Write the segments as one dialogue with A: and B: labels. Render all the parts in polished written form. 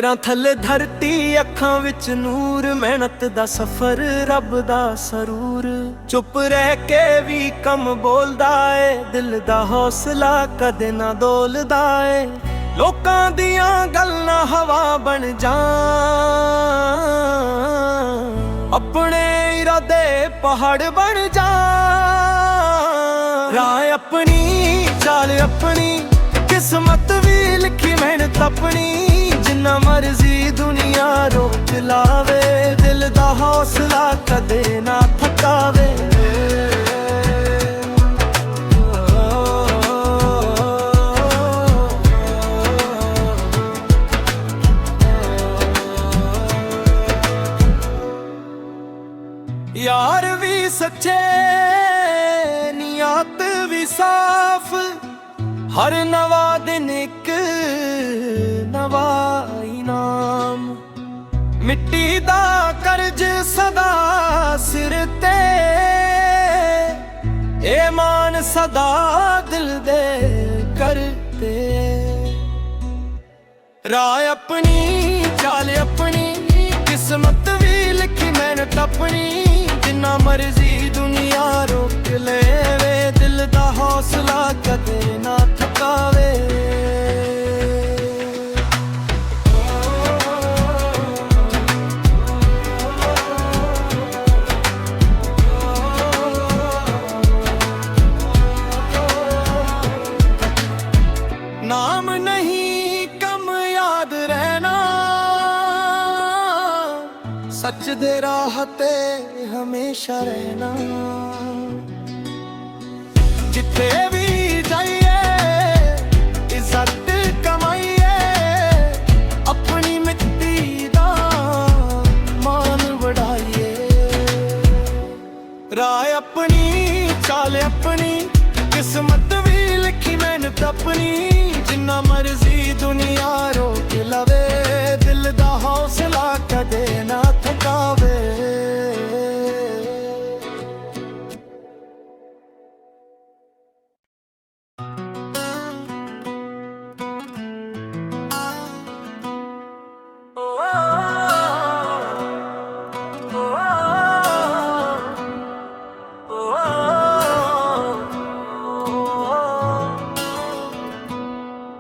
A: ਪੈਰਾਂ ਥੱਲੇ ਧਰਤੀ, ਅੱਖਾਂ ਵਿੱਚ ਨੂਰ, ਮਿਹਨਤ ਦਾ ਸਫ਼ਰ, ਰੱਬ ਦਾ ਸਰੂਰ। ਚੁੱਪ ਰਹਿ ਕੇ ਵੀ ਕੰਮ ਬੋਲਦਾ ਏ, ਦਿਲ ਦਾ ਹੌਸਲਾ ਕਦੇ ਨਾ ਡੋਲਦਾ ਏ। ਲੋਕਾਂ ਦੀਆਂ ਗੱਲਾਂ ਹਵਾ ਬਣ ਜਾਣ, ਆਪਣੇ ਇਰਾਦੇ ਪਹਾੜ ਬਣ ਜਾਣ। ਰਾਹ ਆਪਣੀ, ਚਾਲ ਆਪਣੀ, ਕਿਸਮਤ ਵੀ ਲਿਖੀ ਮਿਹਨਤ ਆਪਣੀ। ਜਿੰਨਾ ਮਰਜ਼ੀ ਦੁਨੀਆ ਰੋਕ ਲਾਵੇ, ਦਿਲ ਦਾ ਹੌਸਲਾ ਕਦੇ ਨਾ ਥਕਾਵੇ। यार भी सच्चे, नियत भी साफ, हर नवा दिन एक नवा इनाम। मिट्टी दा कर्ज सदा सिर ते, ए मान सदा दिल दे करते। राह अपनी, चाल अपनी, किस्मत भी लिखी मेहनत अपनी। जिन्ना मर्जी दुनिया रोक लेवे, दिल दा हौसला कदे ना थकावे। नाम नहीं कम याद रहना, सच दे राह ते हमेशा रहना। जिथे भी जाइए इज्जत कमाइए, अपनी मिट्टी दा मान बढ़ाइए। राह अपनी, चाल अपनी, किस्मत भी लिखी मेहनत अपनी। जिन्ना मर्जी दुनिया रोक लवे, दिल दा हौसला कदे ना थकावे।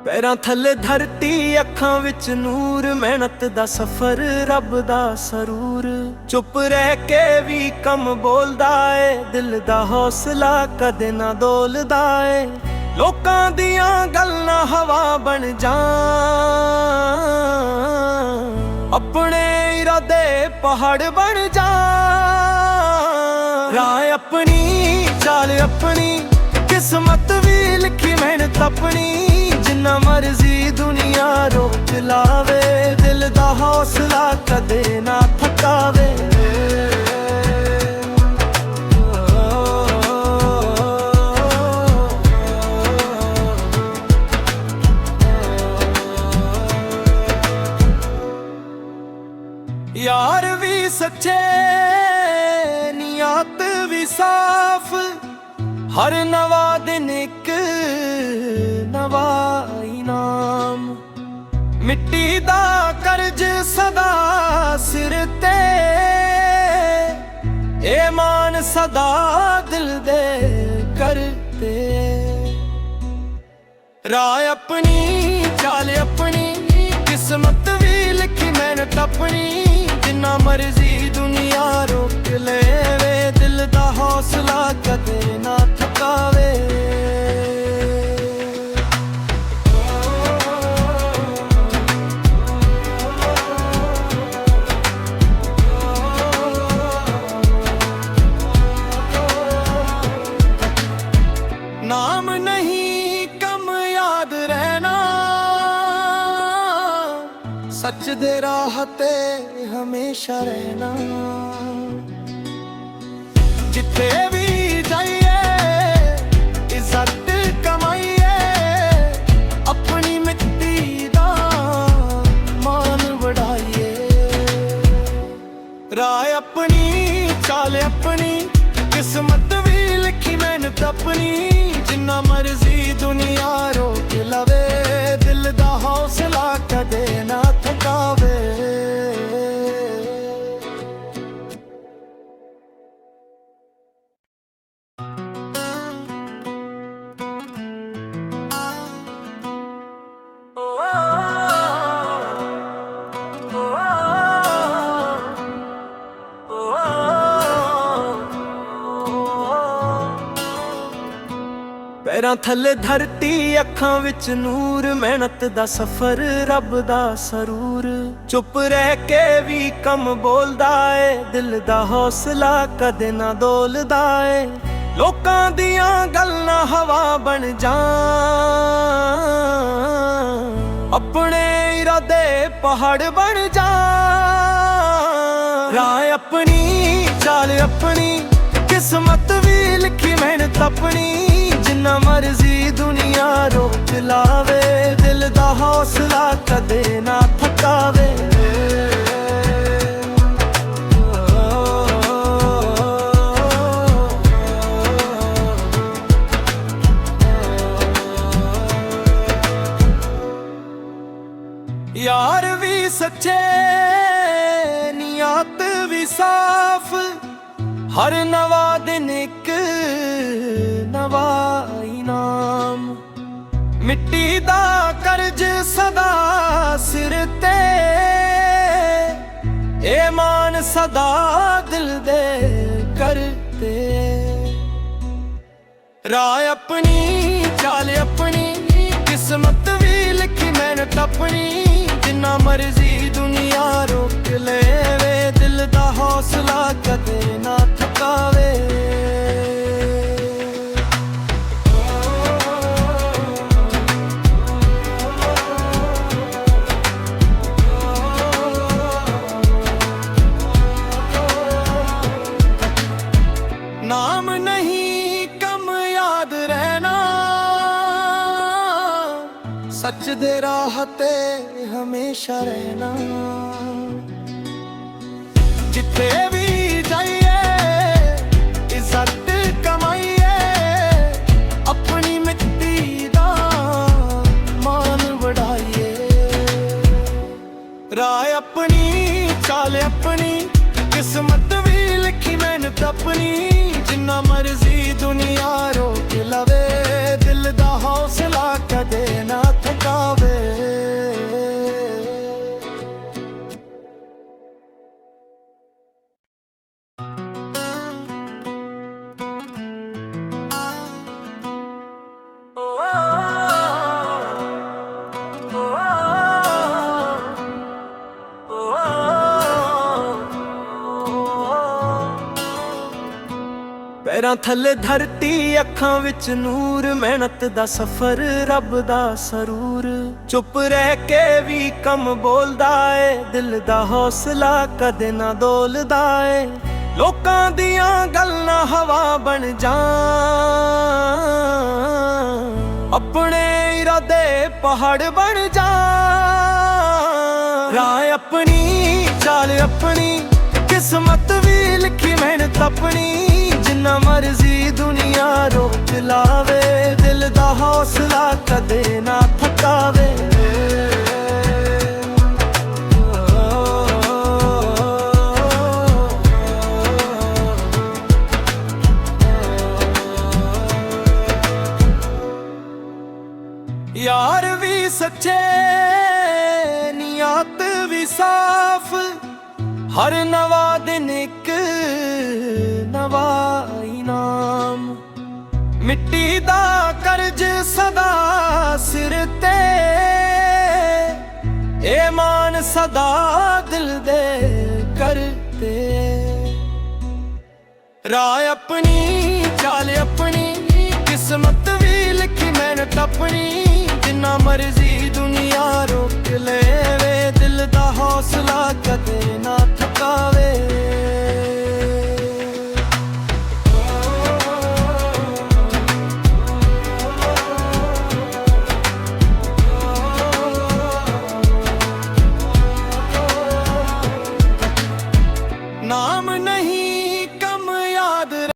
A: ਪੈਰਾਂ ਥੱਲੇ ਧਰਤੀ, ਅੱਖਾਂ ਵਿੱਚ ਨੂਰ, ਮਿਹਨਤ ਦਾ ਸਫ਼ਰ, ਰੱਬ ਦਾ ਸਰੂਰ। ਚੁੱਪ ਰਹਿ ਕੇ ਵੀ ਕੰਮ ਬੋਲਦਾ ਏ, ਦਿਲ ਦਾ ਹੌਸਲਾ ਕਦੇ ਨਾ ਡੋਲਦਾ ਏ। ਲੋਕਾਂ ਦੀਆਂ ਗੱਲਾਂ ਹਵਾ ਬਣ ਜਾਣ, ਆਪਣੇ ਇਰਾਦੇ ਪਹਾੜ ਬਣ ਜਾਣ। ਰਾਹ ਆਪਣੀ, ਚਾਲ ਆਪਣੀ, ਕਿਸਮਤ ਵੀ ਲਿਖੀ ਮਿਹਨਤ ਆਪਣੀ। जिन्ना मर्जी दुनिया रोक लावे, दिल दा हौसला कदे ना थकावे। यार भी सच्चे, नियत भी साफ, हर नवा दिन एक नवा इनाम। मिट्टी दा कर्ज सदा सिर ते, ए मान सदा दिल दे करते। राह अपनी, चाल अपनी, किस्मत भी लिखी मेहनत अपनी। जिन्ना मर्जी दुनिया रोक लेवे, दिल दा हौसला कदे ना थकावे। नाम नहीं कम याद रहना, सच दे राह ते हमेशा रहना। जिथे भी जाइए इज्जत कमाइए, अपनी मिट्टी दा मान बढ़ाइए। राह अपनी, चाल अपनी, किस्मत भी लिखी मेहनत अपनी। जिन्ना मर्जी दुनिया रोक लवे, दिल दा हौसला कदे ना थकावे। ਪੈਰਾਂ ਥੱਲੇ ਧਰਤੀ, ਅੱਖਾਂ ਵਿੱਚ ਨੂਰ, ਮਿਹਨਤ ਦਾ ਸਫ਼ਰ, ਰੱਬ ਦਾ ਸਰੂਰ। ਚੁੱਪ ਰਹਿ ਕੇ ਵੀ ਕੰਮ ਬੋਲਦਾ ਏ, ਦਿਲ ਦਾ ਹੌਸਲਾ ਕਦੇ ਨਾ ਡੋਲਦਾ ਏ। ਲੋਕਾਂ ਦੀਆਂ ਗੱਲਾਂ ਹਵਾ ਬਣ ਜਾਣ, ਆਪਣੇ ਇਰਾਦੇ ਪਹਾੜ ਬਣ ਜਾਣ। ਰਾਹ ਆਪਣੀ, ਚਾਲ ਆਪਣੀ, ਕਿਸਮਤ ਵੀ ਲਿਖੀ ਮਿਹਨਤ ਆਪਣੀ। ਜਿੰਨਾ ਮਰਜ਼ੀ ਦੁਨੀਆ ਰੋਕ ਲਾਵੇ, ਦਿਲ ਦਾ ਹੌਸਲਾ ਕਦੇ ਨਾ ਥਕਾਵੇ। यार भी सच्चे, नियत भी साफ, हर नवा दिन एक नवा इनाम। मिट्टी दा कर्ज सदा सिर ते, ए मान सदा दिल दे करते। राह अपनी, चाल अपनी, किस्मत भी लिखी मेहनत अपनी। जिन्ना मर्जी दुनिया रोक लेवे, दिल दा हौसला कदे ना थकावे। नाम नहीं कम याद रहना, सच दे राह ते हमेशा रहना। जिथे भी जाइए इज्जत कमाइए, अपनी मिट्टी दा मान बढ़ाइए। राह अपनी, चाल अपनी, किस्मत भी लिखी मेहनत अपनी। जिन्ना मर्जी दुनिया रोक लवे, दिल दा हौसला कदे ना थकावे। ਪੈਰਾਂ ਥੱਲੇ ਧਰਤੀ, ਅੱਖਾਂ ਵਿੱਚ ਨੂਰ, ਮਿਹਨਤ ਦਾ ਸਫ਼ਰ, ਰੱਬ ਦਾ ਸਰੂਰ। ਚੁੱਪ ਰਹਿ ਕੇ ਵੀ ਕੰਮ ਬੋਲਦਾ ਏ, ਦਿਲ ਦਾ ਹੌਸਲਾ ਕਦੇ ਨਾ ਡੋਲਦਾ ਏ। ਲੋਕਾਂ ਦੀਆਂ ਗੱਲਾਂ ਹਵਾ ਬਣ ਜਾਣ, ਆਪਣੇ ਇਰਾਦੇ ਪਹਾੜ ਬਣ ਜਾਣ। ਰਾਹ ਆਪਣੀ, ਚਾਲ ਆਪਣੀ, ਕਿਸਮਤ ਵੀ ਲਿਖੀ ਮਿਹਨਤ ਆਪਣੀ। ਜਿੰਨਾ ਮਰਜ਼ੀ ਦੁਨੀਆ ਰੋਕ ਲਾਵੇ, ਦਿਲ ਦਾ ਹੌਸਲਾ ਕਦੇ ਨਾ ਥਕਾਵੇ। यार भी सच्चे, नियत भी साफ, हर नवा दिन एक नवा इनाम। मिट्टी दा कर्ज सदा सिर ते, ए मान सदा दिल दे करते। राह अपनी, चाल अपनी, किस्मत भी लिखी मेहनत अपनी। जिन्ना मर्जी दुनिया रोक लेवे, दिल दा हौसला कदे ना थकावे। नाम नहीं